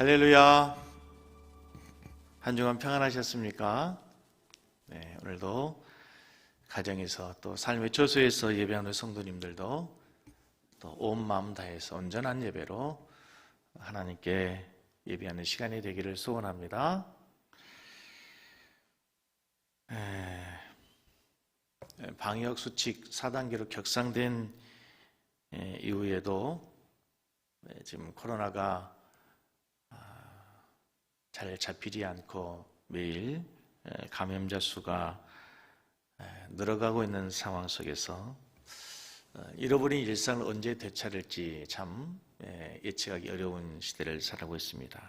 할렐루야. 한 주간 평안하셨습니까? 네, 오늘도 가정에서 또 삶의 처소에서 예배하는 성도님들도 또 온 마음 다해서 온전한 예배로 하나님께 예배하는 시간이 되기를 소원합니다. 방역 수칙 4단계로 격상된 이후에도 지금 코로나가 잘 잡히지 않고 매일 감염자 수가 늘어가고 있는 상황 속에서 잃어버린 일상을 언제 되찾을지 참 예측하기 어려운 시대를 살아가고 있습니다.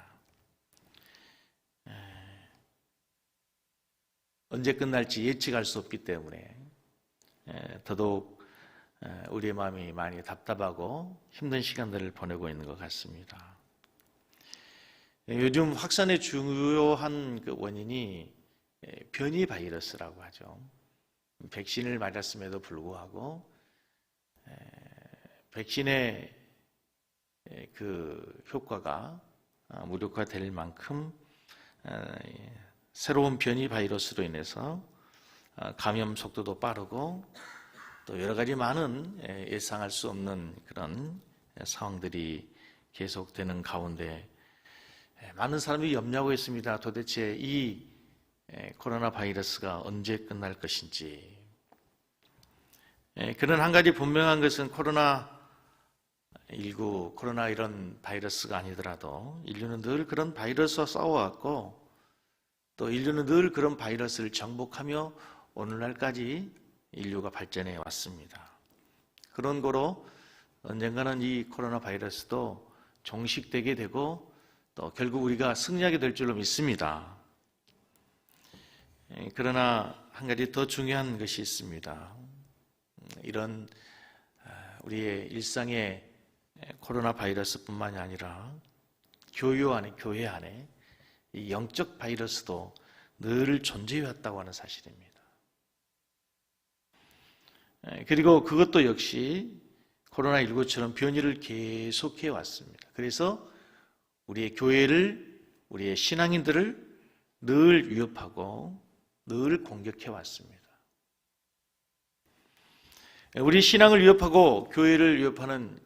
언제 끝날지 예측할 수 없기 때문에 더더욱 우리의 마음이 많이 답답하고 힘든 시간들을 보내고 있는 것 같습니다. 요즘 확산의 주요한 그 원인이 변이 바이러스라고 하죠. 백신을 맞았음에도 불구하고 백신의 그 효과가 무력화될 만큼 새로운 변이 바이러스로 인해서 감염 속도도 빠르고 또 여러 가지 많은 예상할 수 없는 그런 상황들이 계속되는 가운데 많은 사람이 염려하고 있습니다. 도대체 이 코로나 바이러스가 언제 끝날 것인지. 그런 한 가지 분명한 것은 코로나19, 코로나 이런 바이러스가 아니더라도 인류는 늘 그런 바이러스와 싸워왔고 또 인류는 늘 그런 바이러스를 정복하며 오늘날까지 인류가 발전해 왔습니다. 그런 거로 언젠가는 이 코로나 바이러스도 종식되게 되고 또 결국 우리가 승리하게 될 줄로 믿습니다. 그러나 한 가지 더 중요한 것이 있습니다. 이런 우리의 일상의 코로나 바이러스뿐만이 아니라 교회 안에 이 영적 바이러스도 늘 존재해 왔다고 하는 사실입니다. 그리고 그것도 역시 코로나19처럼 변이를 계속해 왔습니다. 그래서 우리의 교회를, 우리의 신앙인들을 늘 위협하고 늘 공격해 왔습니다. 우리 신앙을 위협하고 교회를 위협하는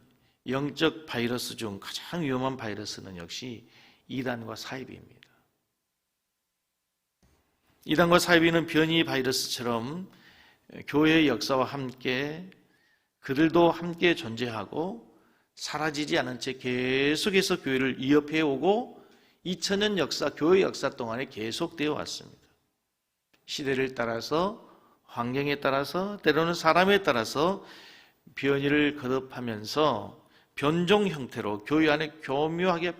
영적 바이러스 중 가장 위험한 바이러스는 역시 이단과 사이비입니다. 이단과 사이비는 변이 바이러스처럼 교회의 역사와 함께 그들도 함께 존재하고 사라지지 않은 채 계속해서 교회를 위협해 오고 2000년 역사, 교회 역사 동안에 계속되어 왔습니다. 시대를 따라서, 환경에 따라서, 때로는 사람에 따라서 변이를 거듭하면서 변종 형태로 교회 안에 교묘하게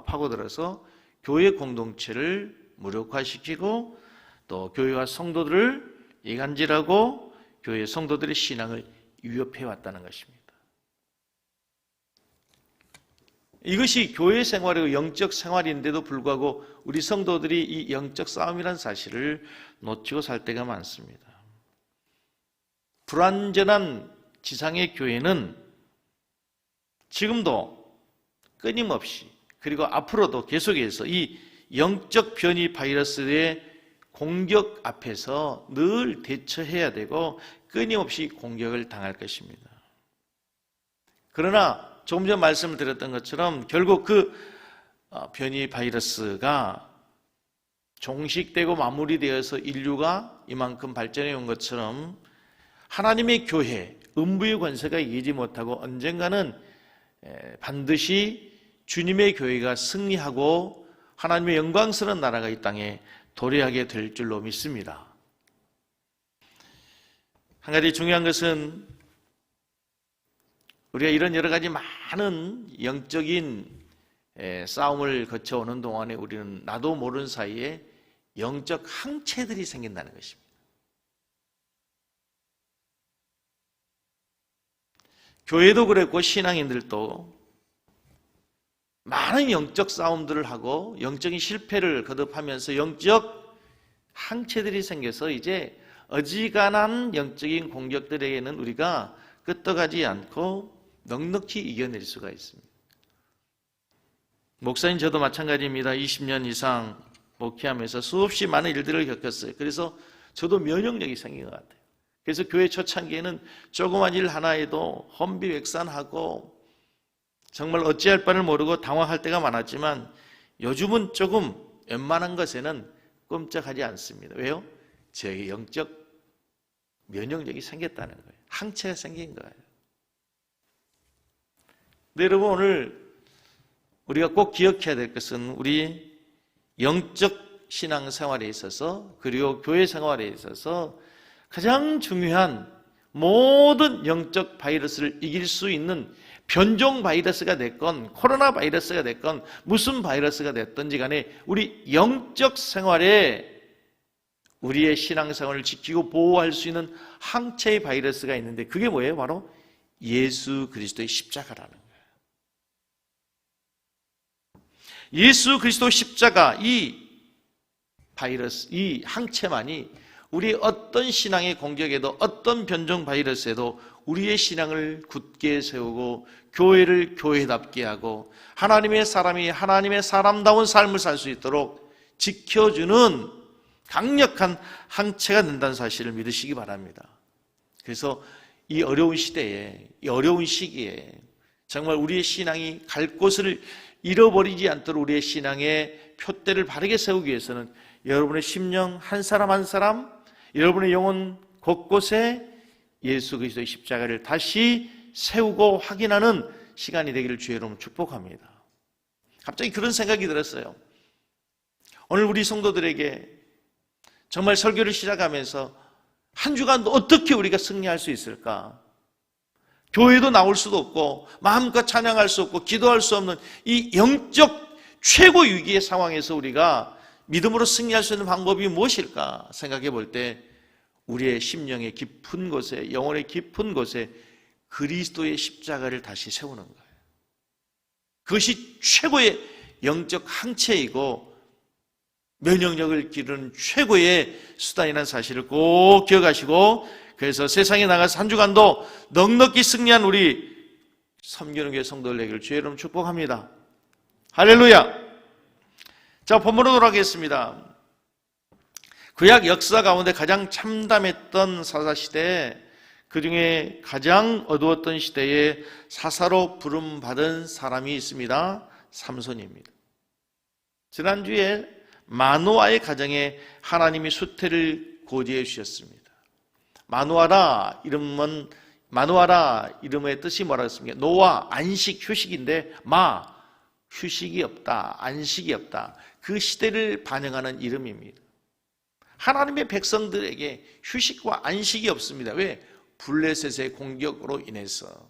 파고들어서 교회 공동체를 무력화시키고 또 교회와 성도들을 이간질하고 교회 성도들의 신앙을 위협해 왔다는 것입니다. 이것이 교회 생활이고 영적 생활인데도 불구하고 우리 성도들이 이 영적 싸움이라는 사실을 놓치고 살 때가 많습니다. 불완전한 지상의 교회는 지금도 끊임없이 그리고 앞으로도 계속해서 이 영적 변이 바이러스의 공격 앞에서 늘 대처해야 되고 끊임없이 공격을 당할 것입니다. 그러나 조금 전 말씀을 드렸던 것처럼 결국 그 변이 바이러스가 종식되고 마무리되어서 인류가 이만큼 발전해 온 것처럼 하나님의 교회, 음부의 권세가 이기지 못하고 언젠가는 반드시 주님의 교회가 승리하고 하나님의 영광스러운 나라가 이 땅에 도래하게 될 줄로 믿습니다. 한 가지 중요한 것은 우리가 이런 여러 가지 많은 영적인 싸움을 거쳐오는 동안에 우리는 나도 모르는 사이에 영적 항체들이 생긴다는 것입니다. 교회도 그랬고 신앙인들도 많은 영적 싸움들을 하고 영적인 실패를 거듭하면서 영적 항체들이 생겨서 이제 어지간한 영적인 공격들에게는 우리가 끄떡하지 않고 넉넉히 이겨낼 수가 있습니다. 목사님 저도 마찬가지입니다. 20년 이상 목회하면서 수없이 많은 일들을 겪었어요. 그래서 저도 면역력이 생긴 것 같아요. 그래서 교회 초창기에는 조그만 일 하나에도 혼비백산하고 정말 어찌할 바를 모르고 당황할 때가 많았지만 요즘은 조금 웬만한 것에는 꼼짝하지 않습니다. 왜요? 제 영적 면역력이 생겼다는 거예요. 항체가 생긴 거예요. 근데 여러분, 오늘 우리가 꼭 기억해야 될 것은 우리 영적 신앙생활에 있어서 그리고 교회 생활에 있어서 가장 중요한 모든 영적 바이러스를 이길 수 있는 변종 바이러스가 됐건 코로나 바이러스가 됐건 무슨 바이러스가 됐든지 간에 우리 영적 생활에 우리의 신앙생활을 지키고 보호할 수 있는 항체의 바이러스가 있는데 그게 뭐예요? 바로 예수 그리스도의 십자가라는 거예요. 예수 그리스도 십자가, 이 바이러스, 이 항체만이 우리의 어떤 신앙의 공격에도 어떤 변종 바이러스에도 우리의 신앙을 굳게 세우고 교회를 교회답게 하고 하나님의 사람이 하나님의 사람다운 삶을 살 수 있도록 지켜주는 강력한 항체가 된다는 사실을 믿으시기 바랍니다. 그래서 이 어려운 시대에, 이 어려운 시기에 정말 우리의 신앙이 갈 곳을 잃어버리지 않도록 우리의 신앙의 표대를 바르게 세우기 위해서는 여러분의 심령 한 사람 한 사람, 여러분의 영혼 곳곳에 예수 그리스도의 십자가를 다시 세우고 확인하는 시간이 되기를 주의 이름으로 축복합니다. 갑자기 그런 생각이 들었어요. 오늘 우리 성도들에게 정말 설교를 시작하면서 한 주간도 어떻게 우리가 승리할 수 있을까? 교회도 나올 수도 없고 마음껏 찬양할 수 없고 기도할 수 없는 이 영적 최고 위기의 상황에서 우리가 믿음으로 승리할 수 있는 방법이 무엇일까 생각해 볼 때 우리의 심령의 깊은 곳에, 영혼의 깊은 곳에 그리스도의 십자가를 다시 세우는 거예요. 그것이 최고의 영적 항체이고 면역력을 기르는 최고의 수단이라는 사실을 꼭 기억하시고, 그래서 세상에 나가서 한 주간도 넉넉히 승리한 우리 섬기는 교회 성도들 되기를 주의 이름으로 축복합니다. 할렐루야. 자, 본문으로 돌아가겠습니다. 구약 역사 가운데 가장 참담했던 사사시대, 그 중에 가장 어두웠던 시대에 사사로 부름받은 사람이 있습니다. 삼손입니다. 지난주에 마노아의 가정에 하나님이 수태를 고지해 주셨습니다. 마노아라 이름의 뜻이 뭐라고 했습니까? 노아, 안식, 휴식인데 휴식이 없다, 안식이 없다. 그 시대를 반영하는 이름입니다. 하나님의 백성들에게 휴식과 안식이 없습니다. 왜? 블레셋의 공격으로 인해서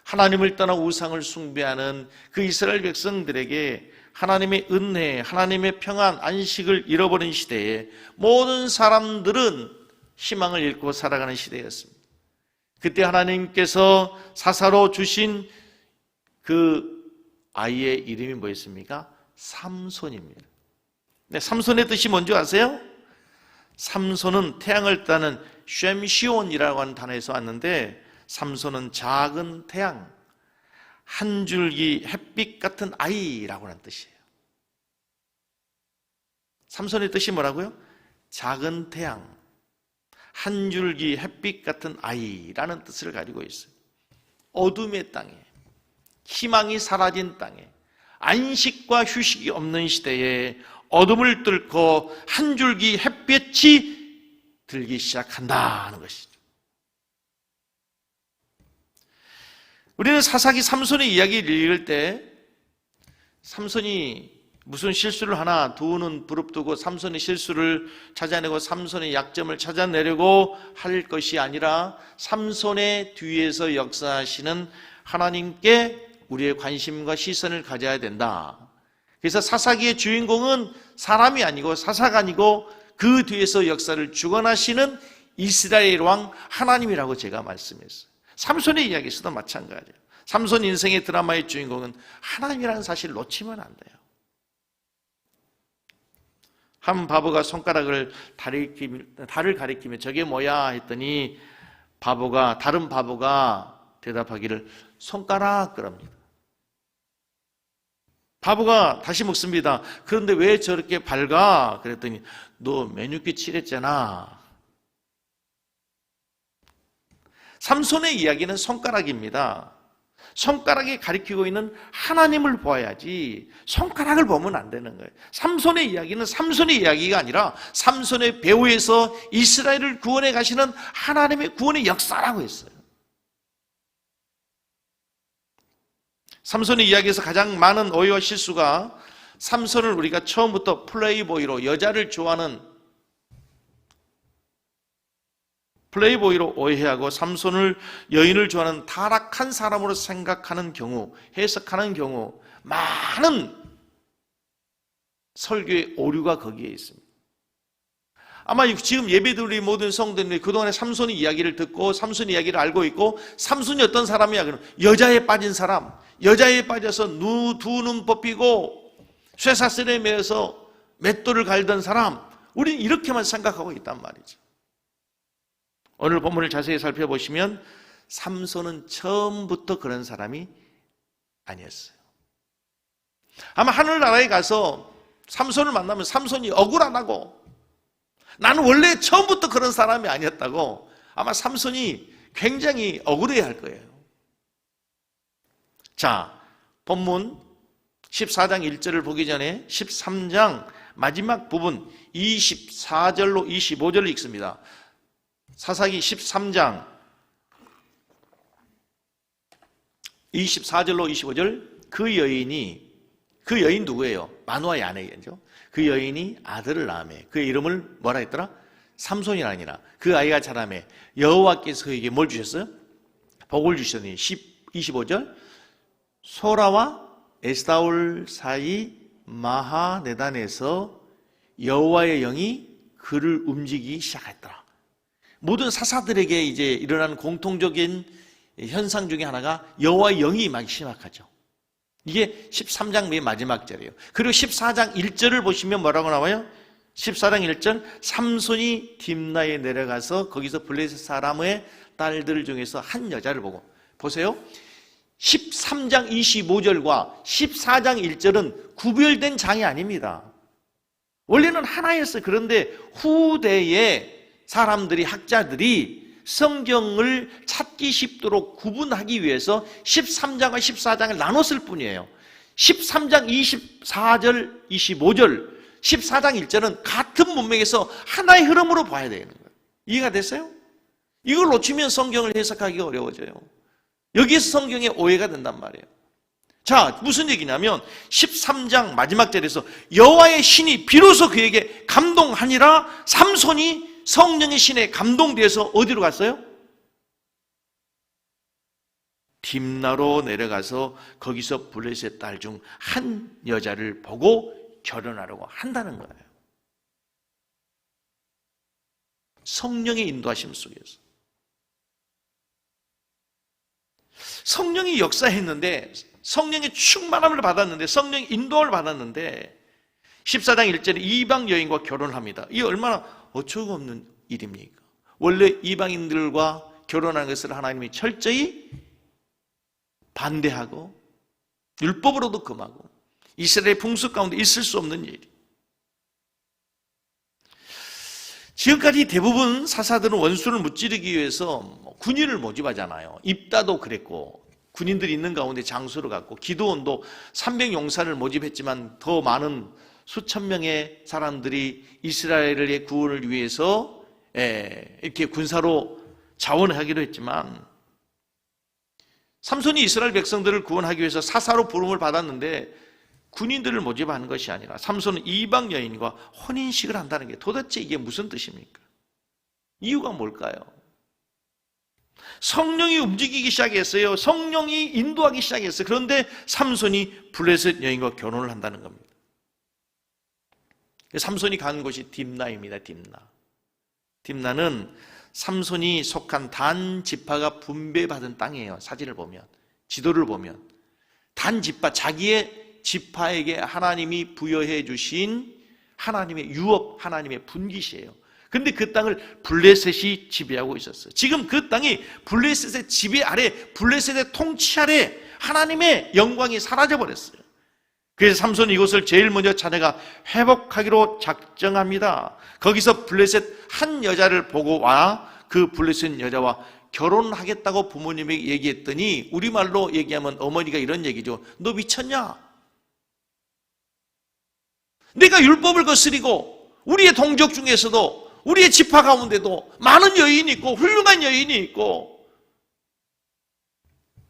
하나님을 떠나 우상을 숭배하는 그 이스라엘 백성들에게 하나님의 은혜, 하나님의 평안, 안식을 잃어버린 시대에 모든 사람들은 희망을 잃고 살아가는 시대였습니다. 그때 하나님께서 사사로 주신 그 아이의 이름이 뭐였습니까? 삼손입니다. 네, 삼손의 뜻이 뭔지 아세요? 삼손은 태양을 따는 쉔시온이라고 하는 단어에서 왔는데, 삼손은 작은 태양, 한 줄기 햇빛 같은 아이라고 하는 뜻이에요. 삼손의 뜻이 뭐라고요? 작은 태양, 한 줄기 햇빛 같은 아이라는 뜻을 가지고 있어요. 어둠의 땅에, 희망이 사라진 땅에, 안식과 휴식이 없는 시대에 어둠을 뚫고 한 줄기 햇볕이 들기 시작한다는 것이죠. 우리는 사사기 삼손의 이야기를 읽을 때 삼손이 무슨 실수를 하나 두는 부릅뜨고 삼손의 실수를 찾아내고 삼손의 약점을 찾아내려고 할 것이 아니라 삼손의 뒤에서 역사하시는 하나님께 우리의 관심과 시선을 가져야 된다. 그래서 사사기의 주인공은 사람이 아니고 사사가 아니고 그 뒤에서 역사를 주관하시는 이스라엘 왕 하나님이라고 제가 말씀했어요. 삼손의 이야기에서도 마찬가지예요. 삼손 인생의 드라마의 주인공은 하나님이라는 사실을 놓치면 안 돼요. 한 바보가 손가락을 달을 가리키며 저게 뭐야 했더니 다른 바보가 대답하기를 손가락 그럽니다. 바보가 다시 묻습니다. 그런데 왜 저렇게 밝아? 그랬더니 너 맨유키 칠했잖아. 삼손의 이야기는 손가락입니다. 손가락이 가리키고 있는 하나님을 보아야지 손가락을 보면 안 되는 거예요. 삼손의 이야기는 삼손의 이야기가 아니라 삼손의 배후에서 이스라엘을 구원해 가시는 하나님의 구원의 역사라고 했어요. 삼손의 이야기에서 가장 많은 오해와 실수가 삼손을 우리가 처음부터 플레이보이로 여자를 좋아하는 플레이보이로 오해하고 삼손을 여인을 좋아하는 타락한 사람으로 생각하는 경우, 해석하는 경우 많은 설교의 오류가 거기에 있습니다. 아마 지금 예배드린 모든 성도들이 그동안에 삼손의 이야기를 듣고 삼손의 이야기를 알고 있고 삼손이 어떤 사람이야? 그럼 여자에 빠진 사람, 여자에 빠져서 두 눈 뽑히고 쇠사슬에 매여서 맷돌을 갈던 사람, 우리는 이렇게만 생각하고 있단 말이죠. 오늘 본문을 자세히 살펴보시면 삼손은 처음부터 그런 사람이 아니었어요. 아마 하늘나라에 가서 삼손을 만나면 삼손이 억울하다고, 나는 원래 처음부터 그런 사람이 아니었다고 아마 삼손이 굉장히 억울해야 할 거예요. 자, 본문 14장 1절을 보기 전에 13장 마지막 부분 24절로 25절을 읽습니다. 사사기 13장 24절로 25절, 그 여인 누구예요? 마누아의 아내죠. 그 여인이 아들을 낳으매 그의 이름을 뭐라 했더라? 삼손이 아니라 그 아이가 자라매 여호와께서 그에게 뭘 주셨어요? 복을 주셨더니 25절, 소라와 에스다올 사이 마하네단에서 여호와의 영이 그를 움직이기 시작했더라. 모든 사사들에게 이제 일어나는 공통적인 현상 중에 하나가 여호와의 영이 임하기 시작하죠. 이게 13장 맨 마지막 절이에요. 그리고 14장 1절을 보시면 뭐라고 나와요? 14장 1절, 삼손이 딥나에 내려가서 거기서 블레셋 사람의 딸들 중에서 한 여자를 보고, 보세요, 13장 25절과 14장 1절은 구별된 장이 아닙니다. 원래는 하나였어요. 그런데 후대에 사람들이, 학자들이 성경을 찾기 쉽도록 구분하기 위해서 13장과 14장을 나눴을 뿐이에요. 13장 24절, 25절, 14장 1절은 같은 문맥에서 하나의 흐름으로 봐야 되는 거예요. 이해가 됐어요? 이걸 놓치면 성경을 해석하기가 어려워져요. 여기에서 성경에 오해가 된단 말이에요. 자, 무슨 얘기냐면 13장 마지막 절에서 여호와의 신이 비로소 그에게 감동하니라, 삼손이 성령의 신에 감동돼서 어디로 갔어요? 딥나로 내려가서 거기서 블레셋 딸 중 한 여자를 보고 결혼하려고 한다는 거예요. 성령의 인도하심 속에서. 성령이 역사했는데, 성령의 충만함을 받았는데, 성령의 인도를 받았는데 14장 1절에 이방 여인과 결혼을 합니다. 이게 얼마나 어처구 없는 일입니까? 원래 이방인들과 결혼하는 것을 하나님이 철저히 반대하고 율법으로도 금하고 이스라엘 풍습 가운데 있을 수 없는 일이. 지금까지 대부분 사사들은 원수를 무찌르기 위해서 군인을 모집하잖아요. 입다도 그랬고, 군인들이 있는 가운데 장수를 갖고, 기드온도 300용사를 모집했지만 더 많은 수천 명의 사람들이 이스라엘의 구원을 위해서 이렇게 군사로 자원하기로 했지만, 삼손이 이스라엘 백성들을 구원하기 위해서 사사로 부름을 받았는데 군인들을 모집하는 것이 아니라 삼손은 이방 여인과 혼인식을 한다는 게 도대체 이게 무슨 뜻입니까? 이유가 뭘까요? 성령이 움직이기 시작했어요. 성령이 인도하기 시작했어요. 그런데 삼손이 블레셋 여인과 결혼을 한다는 겁니다. 삼손이 간 곳이 딥나입니다. 딥나는 삼손이 속한 단 지파가 분배받은 땅이에요. 사진을 보면, 지도를 보면 단 지파, 자기의 지파에게 하나님이 부여해 주신 하나님의 유업, 하나님의 분깃이에요. 그런데 그 땅을 블레셋이 지배하고 있었어요. 지금 그 땅이 블레셋의 지배 아래, 블레셋의 통치 아래 하나님의 영광이 사라져 버렸어요. 그래서 삼손이 이곳을 제일 먼저 자네가 회복하기로 작정합니다. 거기서 블레셋 한 여자를 보고 와 그 블레셋 여자와 결혼하겠다고 부모님에게 얘기했더니 우리말로 얘기하면 어머니가 이런 얘기죠. 너 미쳤냐? 내가 율법을 거스리고 우리의 동족 중에서도 우리의 지파 가운데도 많은 여인이 있고 훌륭한 여인이 있고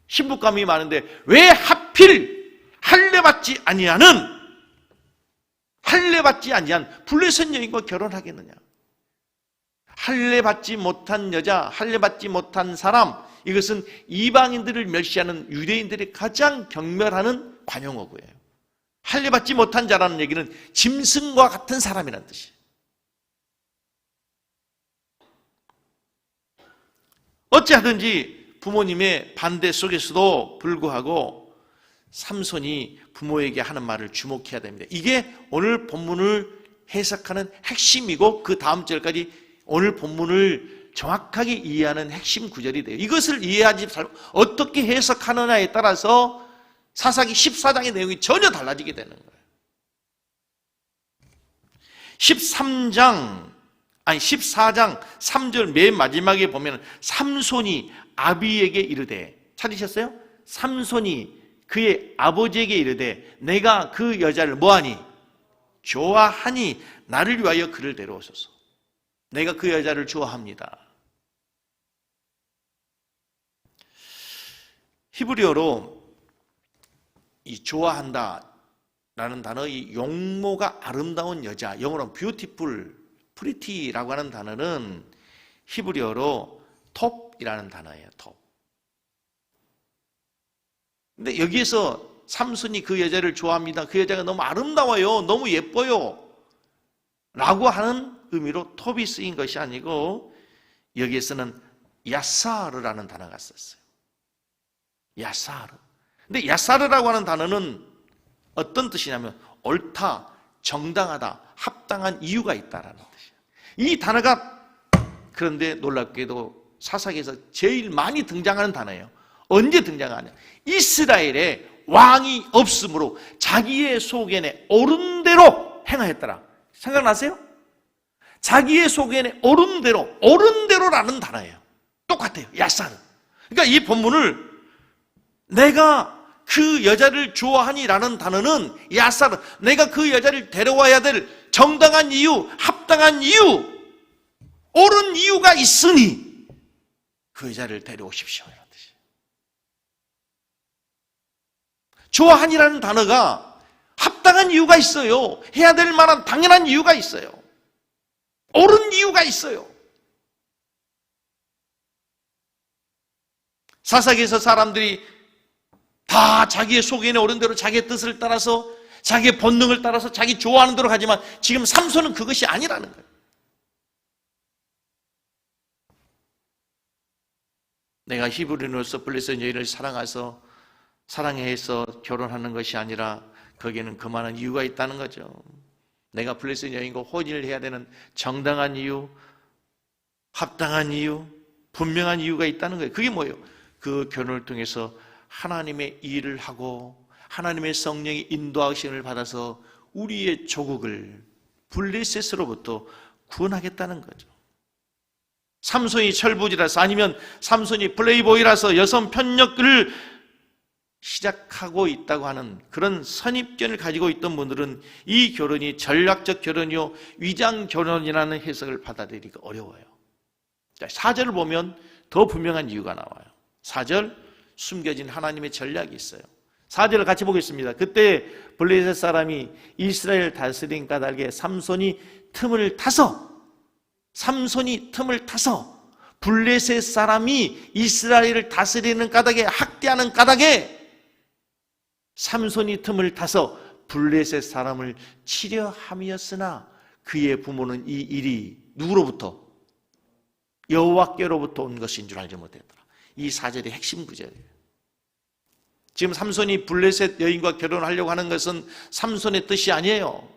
신부감이 많은데 왜 하필 할례받지 아니한 블레셋 여인과 결혼하겠느냐? 할례받지 못한 여자, 할례받지 못한 사람, 이것은 이방인들을 멸시하는 유대인들이 가장 경멸하는 관용어구예요. 할례받지 못한 자라는 얘기는 짐승과 같은 사람이라는 뜻이에요. 어찌하든지 부모님의 반대 속에서도 불구하고 삼손이 부모에게 하는 말을 주목해야 됩니다. 이게 오늘 본문을 해석하는 핵심이고 그 다음 절까지 오늘 본문을 정확하게 이해하는 핵심 구절이 돼요. 이것을 이해하지 어떻게 해석하느냐에 따라서 사사기 14장의 내용이 전혀 달라지게 되는 거예요. 14장 3절 맨 마지막에 보면 삼손이 아비에게 이르되, 찾으셨어요? 삼손이 그의 아버지에게 이르되 내가 그 여자를 뭐하니? 좋아하니 나를 위하여 그를 데려오소서. 내가 그 여자를 좋아합니다. 히브리어로 이 좋아한다 라는 단어, 이 용모가 아름다운 여자, 영어로 beautiful, pretty라고 하는 단어는 히브리어로 톱이라는 단어예요. 톱. 근데 여기에서 삼손이 그 여자를 좋아합니다. 그 여자가 너무 아름다워요. 너무 예뻐요. 라고 하는 의미로 톱이 쓰인 것이 아니고 여기에서는 야사르라는 단어가 썼어요. 야사르. 근데 야사르라고 하는 단어는 어떤 뜻이냐면 옳다, 정당하다, 합당한 이유가 있다라는 뜻이에요. 이 단어가 그런데 놀랍게도 사사기에서 제일 많이 등장하는 단어예요. 언제 등장하냐? 이스라엘에 왕이 없으므로 자기의 속에는 옳은 대로 행하였더라. 생각나세요? 자기의 속에는 옳은 대로라는 단어예요. 똑같아요. 야사르. 그러니까 이 본문을 내가 그 여자를 좋아하니라는 단어는 야사르, 내가 그 여자를 데려와야 될 정당한 이유, 합당한 이유, 옳은 이유가 있으니 그 여자를 데려오십시오. 이런 뜻이에요. 좋아하니라는 단어가 합당한 이유가 있어요. 해야 될 만한 당연한 이유가 있어요. 옳은 이유가 있어요. 사사기에서 사람들이 다 자기의 속에 있는 옳은 대로 자기의 뜻을 따라서 자기의 본능을 따라서 자기 좋아하는 대로 가지만 지금 삼손은 그것이 아니라는 거예요. 내가 히브리노서 블레셋 여인을 사랑해서 결혼하는 것이 아니라 거기에는 그만한 이유가 있다는 거죠. 내가 블레셋 여인과 혼인을 해야 되는 정당한 이유, 합당한 이유, 분명한 이유가 있다는 거예요. 그게 뭐예요? 그 결혼을 통해서 하나님의 일을 하고 하나님의 성령의 인도하심을 받아서 우리의 조국을 블레셋으로부터 구원하겠다는 거죠. 삼손이 철부지라서 아니면 삼손이 플레이보이라서 여성 편력을 시작하고 있다고 하는 그런 선입견을 가지고 있던 분들은 이 결혼이 전략적 결혼이요 위장 결혼이라는 해석을 받아들이기가 어려워요. 4절을 보면 더 분명한 이유가 나와요. 4절 숨겨진 하나님의 전략이 있어요. 4절을 같이 보겠습니다. 그때 블레셋 사람이 이스라엘 다스린 까닭에 삼손이 틈을 타서 블레셋 사람이 이스라엘을 다스리는 까닭에 학대하는 까닭에 삼손이 틈을 타서 블레셋 사람을 치려 함이었으나 그의 부모는 이 일이 누구로부터? 여호와께로부터 온 것인 줄 알지 못했더라. 이 4절의 핵심 구절이에요. 지금 삼손이 블레셋 여인과 결혼하려고 하는 것은 삼손의 뜻이 아니에요.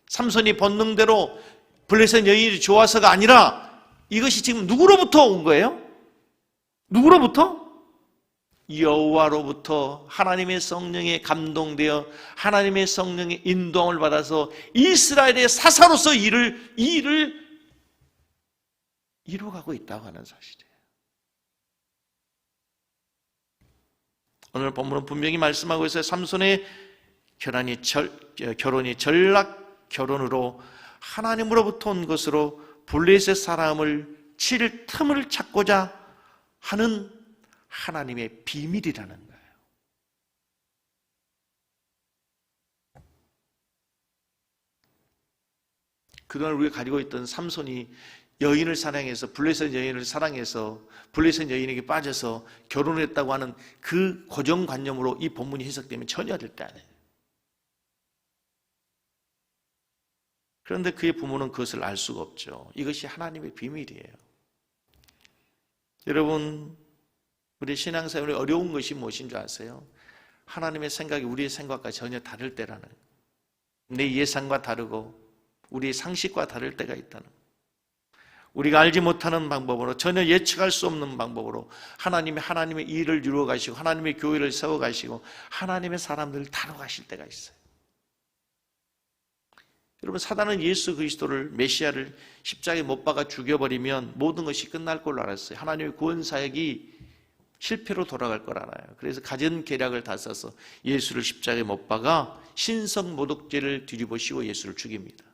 삼손이 본능대로 블레셋 여인이 좋아서가 아니라 이것이 지금 누구로부터 온 거예요? 누구로부터? 여호와로부터 하나님의 성령에 감동되어 하나님의 성령의 인도함을 받아서 이스라엘의 사사로서 이 일을 이루어가고 있다고 하는 사실이에요. 오늘 본문은 분명히 말씀하고 있어요. 삼손의 결혼이 전락 결혼으로 하나님으로부터 온 것으로 블레셋 사람을 칠 틈을 찾고자 하는 하나님의 비밀이라는 거예요. 그동안 우리가 가지고 있던 삼손이 여인을 사랑해서 블레셋 여인을 사랑해서 블레셋 여인에게 빠져서 결혼했다고 하는 그 고정관념으로 이 본문이 해석되면 전혀 절대 안 해요. 그런데 그의 부모는 그것을 알 수가 없죠. 이것이 하나님의 비밀이에요. 여러분, 우리 신앙생활에 어려운 것이 무엇인 줄 아세요? 하나님의 생각이 우리의 생각과 전혀 다를 때라는 거예요. 내 예상과 다르고 우리의 상식과 다를 때가 있다는 거예요. 우리가 알지 못하는 방법으로, 전혀 예측할 수 없는 방법으로 하나님의 일을 이루어 가시고 하나님의 교회를 세워 가시고 하나님의 사람들을 다뤄 가실 때가 있어요. 여러분, 사단은 예수 그리스도를, 메시아를 십자가에 못 박아 죽여버리면 모든 것이 끝날 걸로 알았어요. 하나님의 구원 사역이 실패로 돌아갈 걸 알아요. 그래서 가진 계략을 다 써서 예수를 십자가에 못 박아 신성 모독죄를 뒤집어씌워 예수를 죽입니다.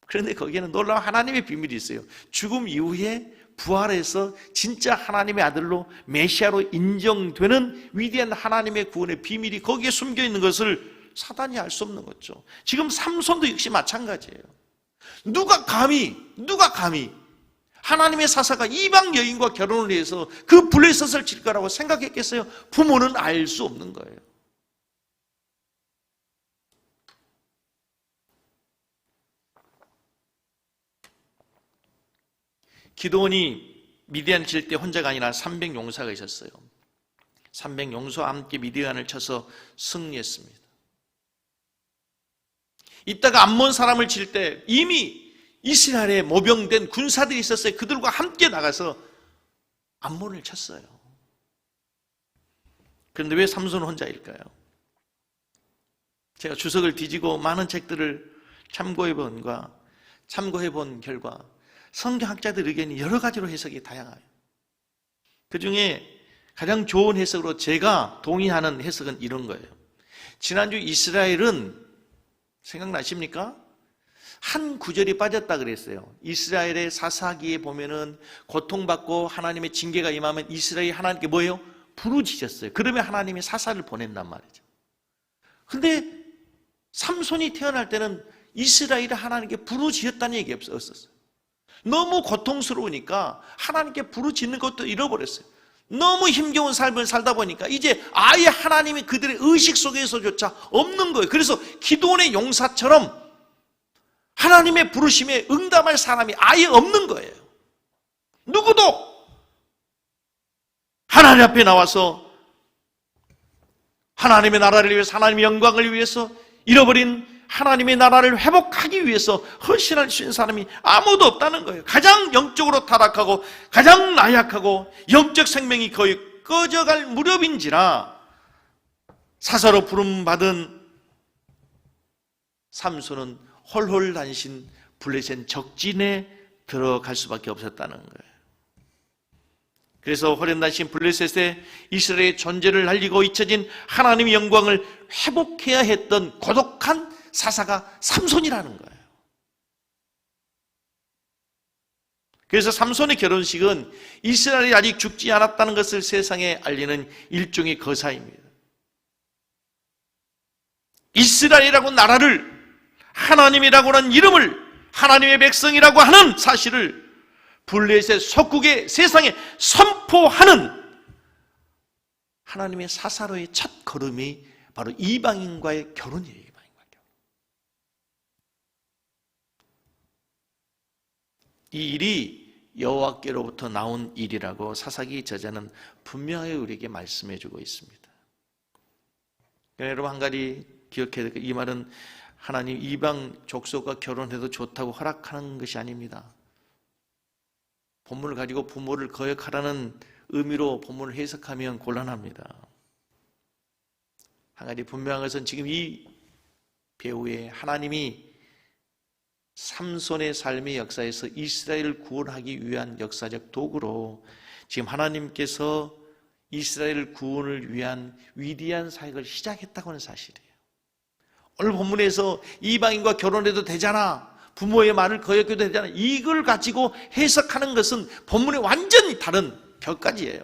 그런데 거기에는 놀라운 하나님의 비밀이 있어요. 죽음 이후에 부활해서 진짜 하나님의 아들로 메시아로 인정되는 위대한 하나님의 구원의 비밀이 거기에 숨겨 있는 것을 사단이 알 수 없는 거죠. 지금 삼손도 역시 마찬가지예요. 누가 감히 하나님의 사사가 이방 여인과 결혼을 해서 그 블레셋을 칠 거라고 생각했겠어요? 부모는 알 수 없는 거예요. 기드온이 미디안 칠 때 혼자가 아니라 300용사가 있었어요. 300용사와 함께 미디안을 쳐서 승리했습니다. 이따가 암몬 사람을 칠 때 이미 이스라엘에 모병된 군사들이 있었어요. 그들과 함께 나가서 암몬을 쳤어요. 그런데 왜 삼손은 혼자일까요? 제가 주석을 뒤지고 많은 책들을 참고해본 결과 성경학자들 의견이 여러 가지로 해석이 다양해요. 그 중에 가장 좋은 해석으로 제가 동의하는 해석은 이런 거예요. 지난주 이스라엘은 생각나십니까? 한 구절이 빠졌다 그랬어요. 이스라엘의 사사기에 보면은 고통받고 하나님의 징계가 임하면 이스라엘이 하나님께 뭐예요? 부르짖었어요. 그러면 하나님이 사사를 보낸단 말이죠. 근데 삼손이 태어날 때는 이스라엘이 하나님께 부르짖었다는 얘기 없었어요. 너무 고통스러우니까 하나님께 부르짖는 것도 잃어버렸어요. 너무 힘겨운 삶을 살다 보니까 이제 아예 하나님이 그들의 의식 속에서조차 없는 거예요. 그래서 기드온의 용사처럼 하나님의 부르심에 응답할 사람이 아예 없는 거예요. 누구도 하나님 앞에 나와서 하나님의 나라를 위해서, 하나님의 영광을 위해서 잃어버린 하나님의 나라를 회복하기 위해서 헌신할 수 있는 사람이 아무도 없다는 거예요. 가장 영적으로 타락하고 가장 나약하고 영적 생명이 거의 꺼져갈 무렵인지라 사사로 부름받은 삼손은 홀홀단신 블레셋 적진에 들어갈 수밖에 없었다는 거예요. 그래서 홀홀단신 블레셋에 이스라엘의 존재를 날리고 잊혀진 하나님의 영광을 회복해야 했던 고독한 사사가 삼손이라는 거예요. 그래서 삼손의 결혼식은 이스라엘이 아직 죽지 않았다는 것을 세상에 알리는 일종의 거사입니다. 이스라엘이라고 나라를, 하나님이라고 하는 이름을, 하나님의 백성이라고 하는 사실을 블레셋 속국의 세상에 선포하는 하나님의 사사로의 첫 걸음이 바로 이방인과의 결혼이에요. 이 일이 여호와께로부터 나온 일이라고 사사기 저자는 분명하게 우리에게 말씀해 주고 있습니다. 여러분, 한 가지 기억해야 될, 이 말은 하나님 이방 족속과 결혼해도 좋다고 허락하는 것이 아닙니다. 본문을 가지고 부모를 거역하라는 의미로 본문을 해석하면 곤란합니다. 한 가지 분명한 것은 지금 이 배후에 하나님이 삼손의 삶의 역사에서 이스라엘을 구원하기 위한 역사적 도구로 지금 하나님께서 이스라엘 구원을 위한 위대한 사역을 시작했다고 하는 사실이에요. 오늘 본문에서 이방인과 결혼해도 되잖아, 부모의 말을 거역해도 되잖아, 이걸 가지고 해석하는 것은 본문의 완전히 다른 격가지예요.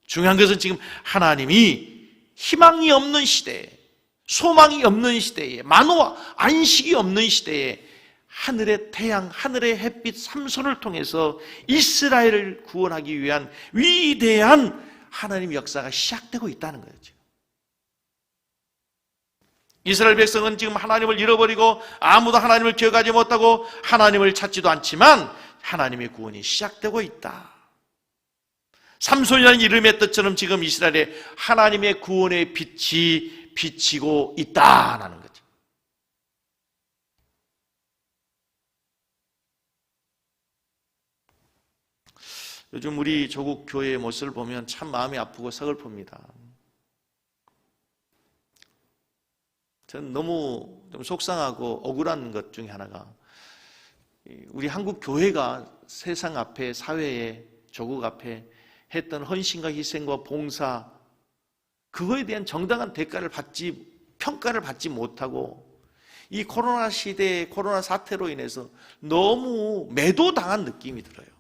중요한 것은 지금 하나님이 희망이 없는 시대에, 소망이 없는 시대에, 만호와 안식이 없는 시대에 하늘의 태양, 하늘의 햇빛 삼손을 통해서 이스라엘을 구원하기 위한 위대한 하나님의 역사가 시작되고 있다는 거죠. 이스라엘 백성은 지금 하나님을 잃어버리고 아무도 하나님을 기억하지 못하고 하나님을 찾지도 않지만 하나님의 구원이 시작되고 있다. 삼손이라는 이름의 뜻처럼 지금 이스라엘에 하나님의 구원의 빛이 비치고 있다라는 거죠. 요즘 우리 조국 교회의 모습을 보면 참 마음이 아프고 서글픕니다. 저는 너무 좀 속상하고 억울한 것 중에 하나가 우리 한국 교회가 세상 앞에, 사회에, 조국 앞에 했던 헌신과 희생과 봉사, 그거에 대한 정당한 평가를 받지 못하고 이 코로나 시대에, 코로나 사태로 인해서 너무 매도당한 느낌이 들어요.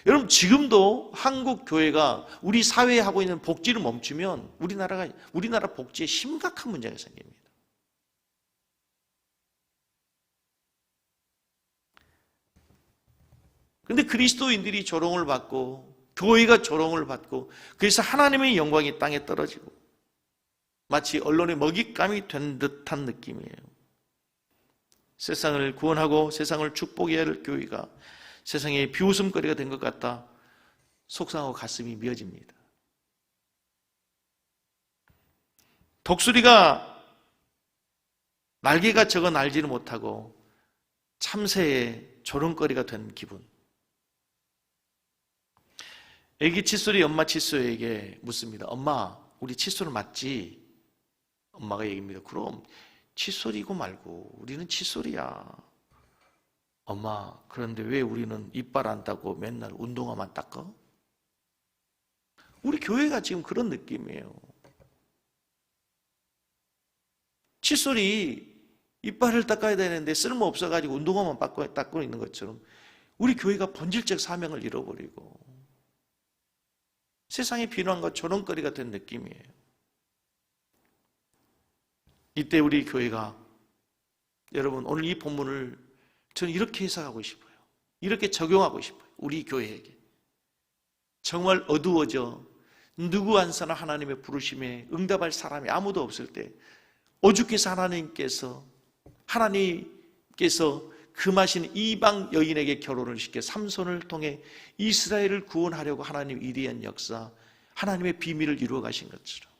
여러분, 지금도 한국 교회가 우리 사회에 하고 있는 복지를 멈추면 우리나라 복지에 심각한 문제가 생깁니다. 그런데 그리스도인들이 조롱을 받고 교회가 조롱을 받고 그래서 하나님의 영광이 땅에 떨어지고 마치 언론의 먹잇감이 된 듯한 느낌이에요. 세상을 구원하고 세상을 축복해야 할 교회가 세상에 비웃음거리가 된 것 같다. 속상하고 가슴이 미어집니다. 독수리가 날개가 적어 날지를 못하고 참새의 조롱거리가 된 기분. 애기 칫솔이 엄마 칫솔에게 묻습니다. 엄마, 우리 칫솔 맞지? 엄마가 얘기합니다. 그럼 칫솔이고 말고 우리는 칫솔이야. 엄마, 그런데 왜 우리는 이빨 안 닦고 맨날 운동화만 닦아? 우리 교회가 지금 그런 느낌이에요. 칫솔이 이빨을 닦아야 되는데 쓸모없어가지고 운동화만 닦고 있는 것처럼 우리 교회가 본질적 사명을 잃어버리고 세상에 필요한 것 조롱거리가 된 느낌이에요. 이때 우리 교회가, 여러분, 오늘 이 본문을 저는 이렇게 해석하고 싶어요. 이렇게 적용하고 싶어요. 우리 교회에게. 정말 어두워져 누구 안사나 하나님의 부르심에 응답할 사람이 아무도 없을 때 오죽해서 하나님께서 금하신 이방 여인에게 결혼을 시켜 삼손을 통해 이스라엘을 구원하려고 하나님의 위대한 역사, 하나님의 비밀을 이루어 가신 것처럼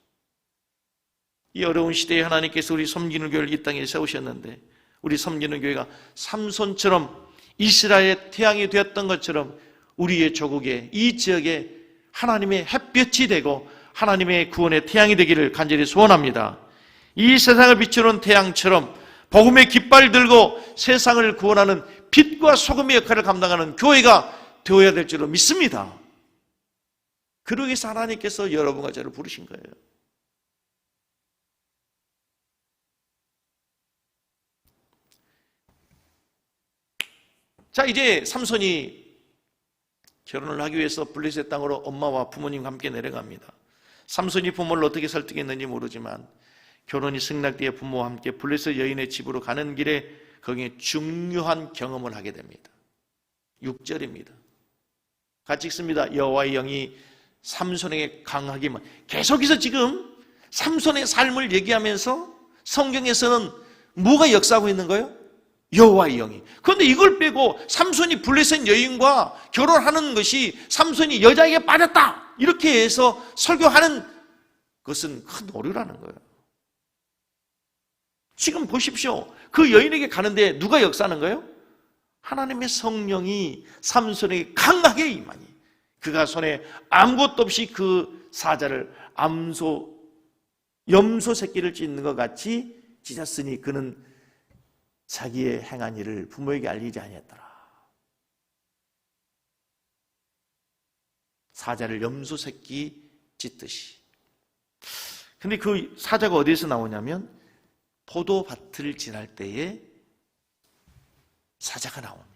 이 어려운 시대에 하나님께서 우리 섬기는 교회를 이 땅에 세우셨는데 우리 섬기는 교회가 삼손처럼 이스라엘의 태양이 되었던 것처럼 우리의 조국에, 이 지역에 하나님의 햇볕이 되고 하나님의 구원의 태양이 되기를 간절히 소원합니다. 이 세상을 비추는 태양처럼 복음의 깃발 들고 세상을 구원하는 빛과 소금의 역할을 감당하는 교회가 되어야 될 줄로 믿습니다. 그러기 위해서 하나님께서 여러분과 저를 부르신 거예요. 자, 이제 삼손이 결혼을 하기 위해서 블레셋 땅으로 엄마와 부모님과 함께 내려갑니다. 삼손이 부모를 어떻게 설득했는지 모르지만 결혼이 승낙되어 부모와 함께 블레셋 여인의 집으로 가는 길에 거기에 중요한 경험을 하게 됩니다. 6절입니다. 같이 읽습니다. 여호와의 영이 삼손에게 강하게만. 계속해서 지금 삼손의 삶을 얘기하면서 성경에서는 뭐가 역사하고 있는 거예요? 여호와의 영이. 그런데 이걸 빼고 삼손이 블레셋 여인과 결혼하는 것이 삼손이 여자에게 빠졌다 이렇게 해서 설교하는 것은 큰 오류라는 거예요. 지금 보십시오. 그 여인에게 가는데 누가 역사하는 거예요? 하나님의 성령이 삼손에게 강하게 임하니 그가 손에 아무것도 없이 그 사자를 염소 새끼를 찢는 것 같이 찢었으니 그는 자기의 행한 일을 부모에게 알리지 아니했더라. 사자를 염소 새끼 찢듯이. 근데 그 사자가 어디에서 나오냐면 포도밭을 지날 때에 사자가 나옵니다.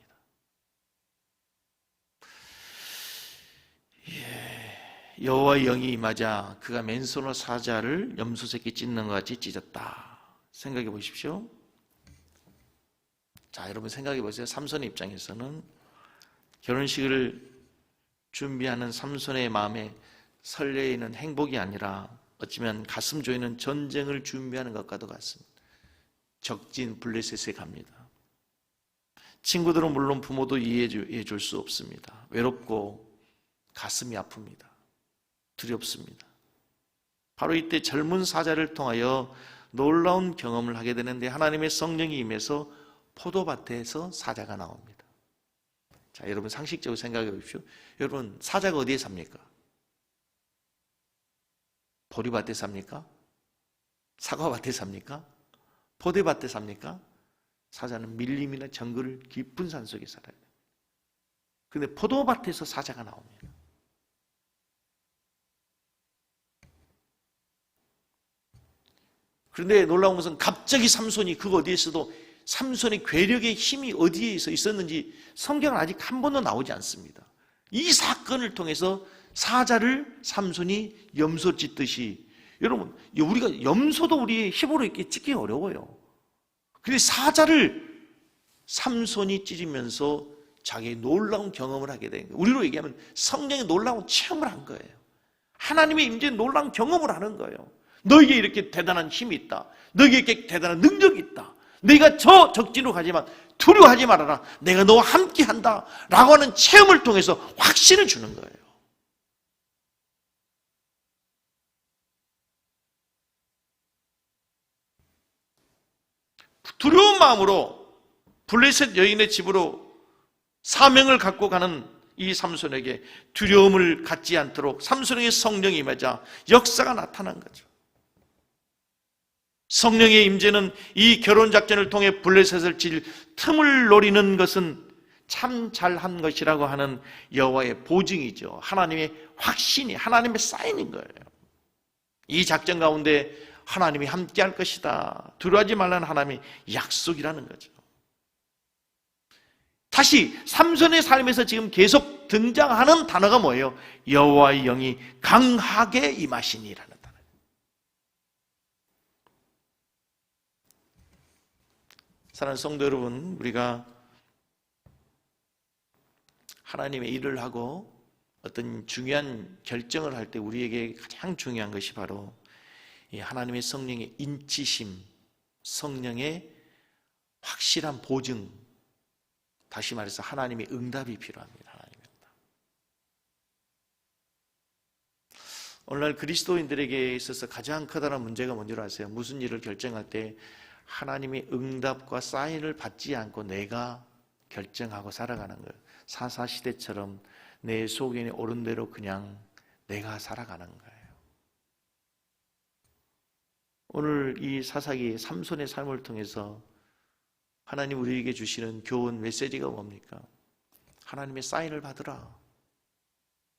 여호와의 영이 임하자 그가 맨손으로 사자를 염소 새끼 찢는 것 같이 찢었다. 생각해 보십시오. 자, 여러분 생각해 보세요. 삼손의 입장에서는 결혼식을 준비하는 삼손의 마음에 설레이는 행복이 아니라 어쩌면 가슴 조이는 전쟁을 준비하는 것과도 같습니다. 적진 블레셋에 갑니다. 친구들은 물론 부모도 이해해 줄 수 없습니다. 외롭고 가슴이 아픕니다. 두렵습니다. 바로 이때 젊은 사자를 통하여 놀라운 경험을 하게 되는데 하나님의 성령이 임해서 포도밭에서 사자가 나옵니다. 자, 여러분 상식적으로 생각해 보십시오. 여러분 사자가 어디에 삽니까? 보리밭에 삽니까? 사과밭에 삽니까? 포도밭에 삽니까? 사자는 밀림이나 정글 깊은 산속에 살아요. 그런데 포도밭에서 사자가 나옵니다. 그런데 놀라운 것은 갑자기 삼손이 그 어디에서도 삼손의 괴력의 힘이 어디에서 있었는지 성경은 아직 한 번도 나오지 않습니다. 이 사건을 통해서 사자를 삼손이 염소 찢듯이, 여러분 우리가 염소도 우리의 힘으로 이렇게 찢기 어려워요. 그런데 사자를 삼손이 찢으면서 자기의 놀라운 경험을 하게 된 거예요. 우리로 얘기하면 성령의 놀라운 체험을 한 거예요. 하나님의 임재의 놀라운 경험을 하는 거예요. 너에게 이렇게 대단한 힘이 있다. 너에게 이렇게 대단한 능력이 있다. 네가 저 적진으로 가지만 두려워하지 말아라. 내가 너와 함께 한다. 라고 하는 체험을 통해서 확신을 주는 거예요. 두려운 마음으로 블레셋 여인의 집으로 사명을 갖고 가는 이 삼손에게 두려움을 갖지 않도록 삼손에게 성령이 임하자 역사가 나타난 거죠. 성령의 임재는 이 결혼작전을 통해 블레셋을 칠 틈을 노리는 것은 참 잘한 것이라고 하는 여호와의 보증이죠. 하나님의 확신이, 하나님의 사인인 거예요. 이 작전 가운데 하나님이 함께할 것이다. 두려워하지 말라는 하나님의 약속이라는 거죠. 다시 삼손의 삶에서 지금 계속 등장하는 단어가 뭐예요? 여호와의 영이 강하게 임하시니라는 단어. 사랑하는 성도 여러분, 우리가 하나님의 일을 하고 어떤 중요한 결정을 할 때 우리에게 가장 중요한 것이 바로 이 하나님의 성령의 인치심, 성령의 확실한 보증, 다시 말해서 하나님의 응답이 필요합니다. 하나님의 응답. 오늘날 그리스도인들에게 있어서 가장 커다란 문제가 뭔지 아세요? 무슨 일을 결정할 때 하나님의 응답과 사인을 받지 않고 내가 결정하고 살아가는 거예요. 사사시대처럼 내 속에 오른 대로 그냥 내가 살아가는 거예요. 오늘 이 사사기 삼손의 삶을 통해서 하나님 우리에게 주시는 교훈 메시지가 뭡니까? 하나님의 사인을 받으라.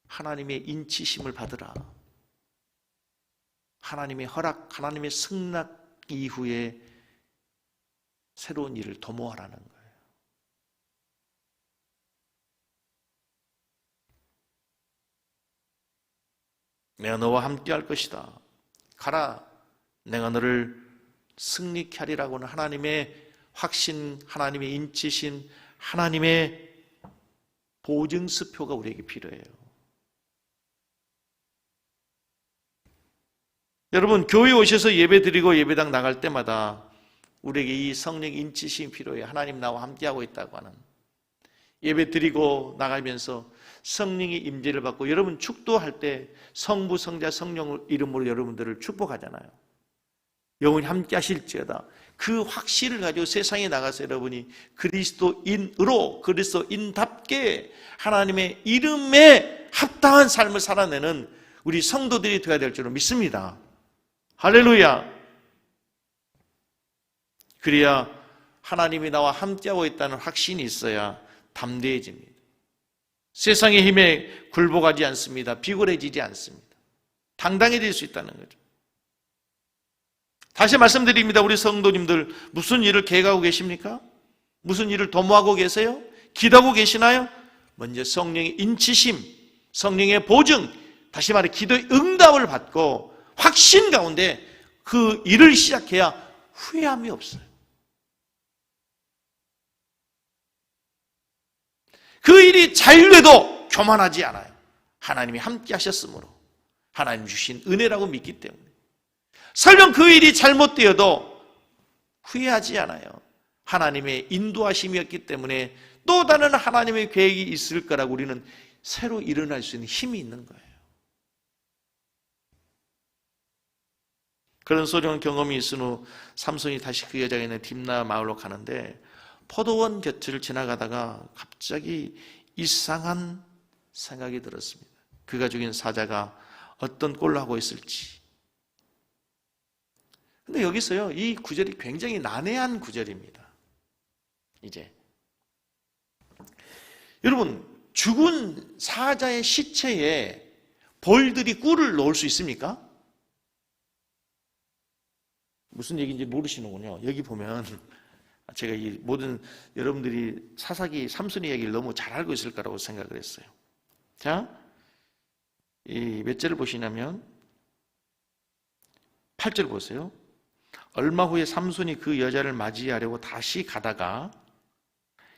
하나님의 인치심을 받으라. 하나님의 허락, 하나님의 승낙 이후에 새로운 일을 도모하라는 거예요. 내가 너와 함께 할 것이다. 가라. 내가 너를 승리케 하리라고 하는 하나님의 확신, 하나님의 인치심, 하나님의 보증수표가 우리에게 필요해요. 여러분, 교회에 오셔서 예배드리고 예배당 나갈 때마다 우리에게 이 성령 인치심이 필요해요. 하나님 나와 함께하고 있다고 하는. 예배드리고 나가면서 성령의 임재를 받고, 여러분 축도할 때 성부, 성자, 성령 이름으로 여러분들을 축복하잖아요. 영원히 함께 하실지어다. 그 확신을 가지고 세상에 나가서 여러분이 그리스도인으로, 그리스도인답게 하나님의 이름에 합당한 삶을 살아내는 우리 성도들이 되어야 될 줄로 믿습니다. 할렐루야. 그래야 하나님이 나와 함께하고 있다는 확신이 있어야 담대해집니다. 세상의 힘에 굴복하지 않습니다. 비굴해지지 않습니다. 당당해질 수 있다는 거죠. 다시 말씀드립니다. 우리 성도님들, 무슨 일을 계획하고 계십니까? 무슨 일을 도모하고 계세요? 기도하고 계시나요? 먼저 성령의 인치심, 성령의 보증, 다시 말해 기도의 응답을 받고 확신 가운데 그 일을 시작해야 후회함이 없어요. 그 일이 잘 돼도 교만하지 않아요. 하나님이 함께 하셨으므로, 하나님 주신 은혜라고 믿기 때문에. 설령 그 일이 잘못되어도 후회하지 않아요. 하나님의 인도하심이었기 때문에 또 다른 하나님의 계획이 있을 거라고 우리는 새로 일어날 수 있는 힘이 있는 거예요. 그런 소중한 경험이 있은 후 삼손이 다시 그 여자가 있는 딥나 마을로 가는데 포도원 곁을 지나가다가 갑자기 이상한 생각이 들었습니다. 그가 죽인 사자가 어떤 꼴로 하고 있을지. 근데 여기서요, 이 구절이 굉장히 난해한 구절입니다. 이제 여러분, 죽은 사자의 시체에 벌들이 꿀을 넣을 수 있습니까? 무슨 얘기인지 모르시는군요. 여기 보면 제가 이 모든 여러분들이 사사기 삼손 이야기를 너무 잘 알고 있을 거라고 생각을 했어요. 자, 이 몇 절을 보시냐면 8절 보세요. 얼마 후에 삼손이 그 여자를 맞이하려고 다시 가다가,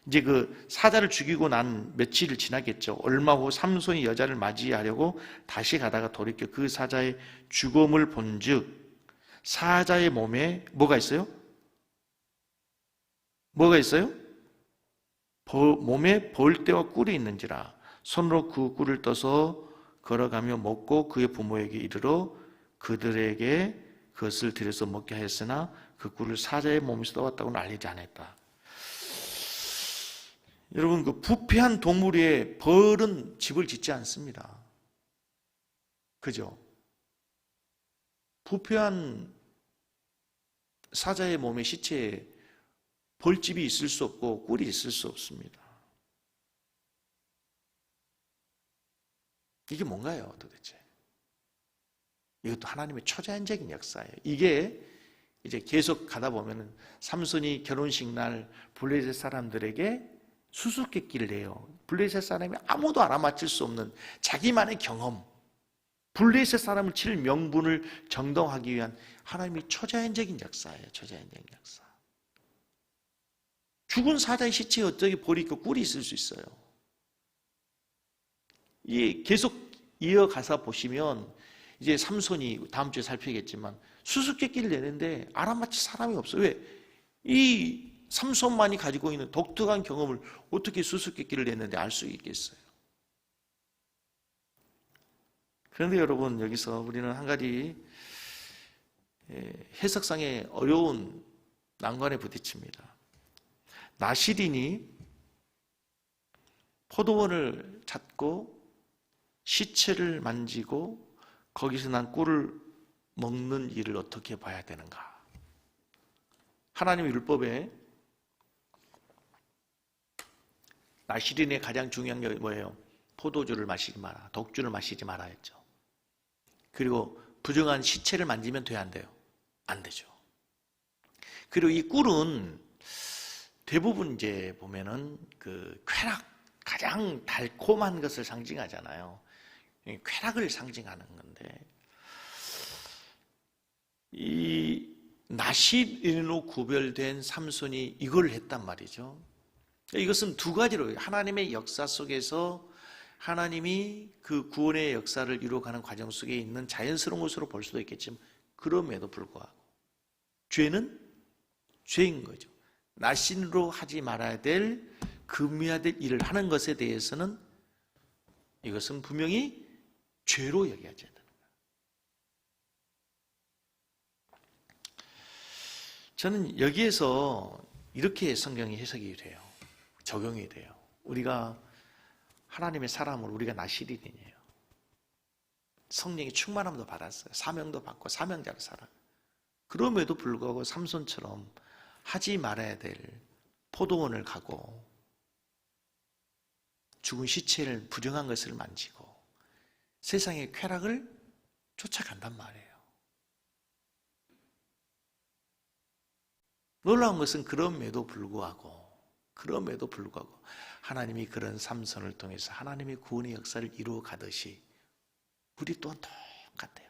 이제 그 사자를 죽이고 난 며칠을 지나겠죠. 얼마 후 삼손이 여자를 맞이하려고 다시 가다가 돌이켜 그 사자의 죽음을 본즉 사자의 몸에 뭐가 있어요? 뭐가 있어요? 몸에 벌떼와 꿀이 있는지라 손으로 그 꿀을 떠서 걸어가며 먹고 그의 부모에게 이르러 그들에게 그것을 들여서 먹게 하였으나 그 꿀을 사자의 몸에서 떠왔다고는 알리지 않았다. 여러분, 그 부패한 동물 위에 벌은 집을 짓지 않습니다. 그죠? 부패한 사자의 몸의 시체에 벌집이 있을 수 없고 꿀이 있을 수 없습니다. 이게 뭔가요, 도대체? 이것도 하나님의 초자연적인 역사예요. 이게 이제 계속 가다 보면은 삼손이 결혼식 날 블레셋 사람들에게 수수께끼를 내요. 블레셋 사람이 아무도 알아맞힐 수 없는 자기만의 경험, 블레셋 사람을 칠 명분을 정당하기 위한 하나님의 초자연적인 역사예요. 초자연적인 역사. 죽은 사자의 시체에 어떻게 벌이 있고 꿀이 있을 수 있어요? 이 계속 이어가서 보시면 이제 삼손이 다음 주에 살피겠지만 수수께끼를 내는데 알아맞힐 사람이 없어요. 왜? 이 삼손만이 가지고 있는 독특한 경험을 어떻게 수수께끼를 냈는데 알 수 있겠어요? 그런데 여러분, 여기서 우리는 한 가지 해석상의 어려운 난관에 부딪힙니다. 나시린이 포도원을 찾고 시체를 만지고 거기서 난 꿀을 먹는 일을 어떻게 봐야 되는가? 하나님의 율법에 나시린의 가장 중요한 게 뭐예요? 포도주를 마시지 마라, 독주를 마시지 마라 했죠. 그리고 부정한 시체를 만지면 돼요, 안 돼요? 안 되죠. 그리고 이 꿀은 대부분 이제 보면은 그 쾌락, 가장 달콤한 것을 상징하잖아요. 쾌락을 상징하는 건데, 이 나시린으로 구별된 삼손이 이걸 했단 말이죠. 이것은 두 가지로 하나님의 역사 속에서 하나님이 그 구원의 역사를 이루어가는 과정 속에 있는 자연스러운 것으로 볼 수도 있겠지만, 그럼에도 불구하고 죄는 죄인 거죠. 나신으로 하지 말아야 될, 금해야 될 일을 하는 것에 대해서는 이것은 분명히 죄로 여겨야 된다. 저는 여기에서 이렇게 성경이 해석이 돼요. 적용이 돼요. 우리가 하나님의 사람을 우리가 나시린이에요. 성령의 충만함도 받았어요. 사명도 받고 사명자로 살아. 그럼에도 불구하고 삼손처럼 하지 말아야 될 포도원을 가고 죽은 시체를 부정한 것을 만지고 세상의 쾌락을 쫓아간단 말이에요. 놀라운 것은 그럼에도 불구하고 하나님이 그런 삼손을 통해서 하나님의 구원의 역사를 이루어 가듯이 우리 또한 똑같아요.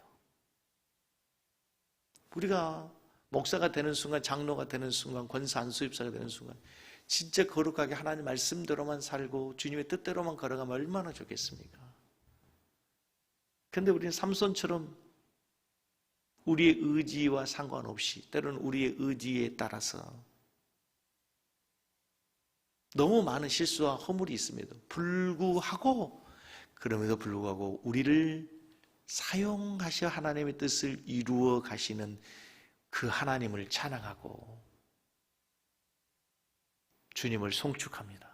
우리가 목사가 되는 순간, 장로가 되는 순간, 권사 안수입사가 되는 순간 진짜 거룩하게 하나님 말씀대로만 살고 주님의 뜻대로만 걸어가면 얼마나 좋겠습니까? 그런데 우리는 삼손처럼 우리의 의지와 상관없이 때로는 우리의 의지에 따라서 너무 많은 실수와 허물이 있음에도 불구하고 그럼에도 불구하고 우리를 사용하셔 하나님의 뜻을 이루어 가시는 그 하나님을 찬양하고 주님을 송축합니다.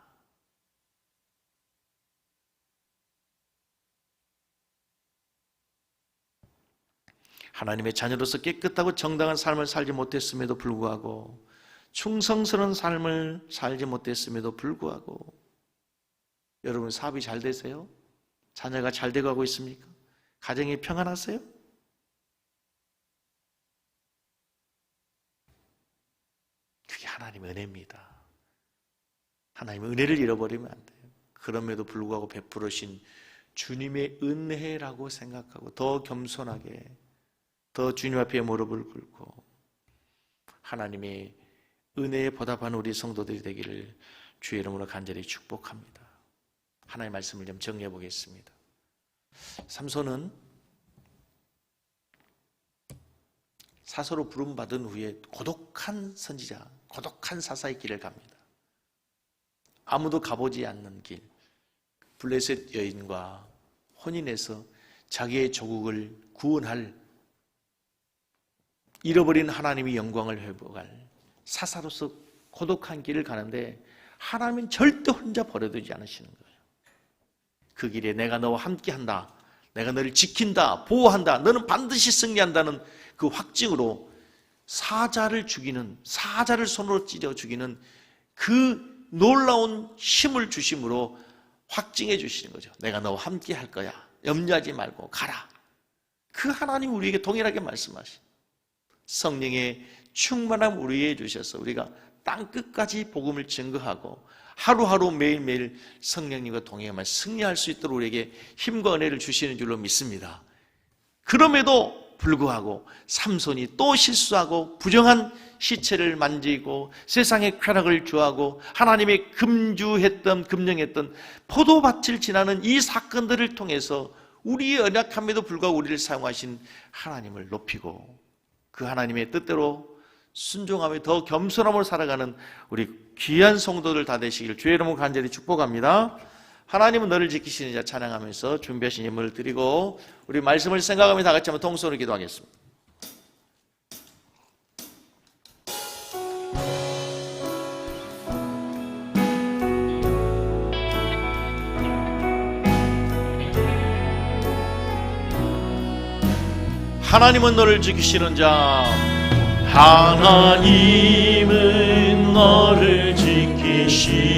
하나님의 자녀로서 깨끗하고 정당한 삶을 살지 못했음에도 불구하고 충성스러운 삶을 살지 못했음에도 불구하고 여러분 사업이 잘 되세요? 자녀가 잘 돼가고 있습니까? 가정이 평안하세요? 그게 하나님의 은혜입니다. 하나님의 은혜를 잃어버리면 안 돼요. 그럼에도 불구하고 베풀으신 주님의 은혜라고 생각하고 더 겸손하게 더 주님 앞에 무릎을 꿇고 하나님의 은혜에 보답하는 우리 성도들이 되기를 주의 이름으로 간절히 축복합니다. 하나님의 말씀을 좀 정리해 보겠습니다. 삼손은 사서로 부름받은 후에 고독한 선지자, 고독한 사사의 길을 갑니다. 아무도 가보지 않는 길, 블레셋 여인과 혼인해서 자기의 조국을 구원할, 잃어버린 하나님의 영광을 회복할 사사로서 고독한 길을 가는데 하나님은 절대 혼자 버려두지 않으시는 거예요. 그 길에 내가 너와 함께한다, 내가 너를 지킨다, 보호한다, 너는 반드시 승리한다는 그 확증으로 사자를 죽이는, 사자를 손으로 찢어 죽이는 그 놀라운 힘을 주심으로 확증해 주시는 거죠. 내가 너와 함께 할 거야, 염려하지 말고 가라. 그 하나님 우리에게 동일하게 말씀하신 성령의 충만함 우리에게 주셔서 우리가 땅끝까지 복음을 증거하고 하루하루 매일매일 성령님과 동행하며 승리할 수 있도록 우리에게 힘과 은혜를 주시는 줄로 믿습니다. 그럼에도 불구하고 삼손이 또 실수하고 부정한 시체를 만지고 세상의 쾌락을 좋아하고 하나님의 금령했던 포도밭을 지나는 이 사건들을 통해서 우리의 연약함에도 불구하고 우리를 사용하신 하나님을 높이고 그 하나님의 뜻대로 순종하며 더 겸손함으로 살아가는 우리 귀한 성도들 다 되시길 주의 이름으로 간절히 축복합니다. 하나님은 너를 지키시는 자 찬양하면서 준비하신 예물을 드리고 우리 말씀을 생각하며 다 같이 한번 통성으로 기도하겠습니다. 하나님은 너를 지키시는 자, 하나님은 너를 지키시는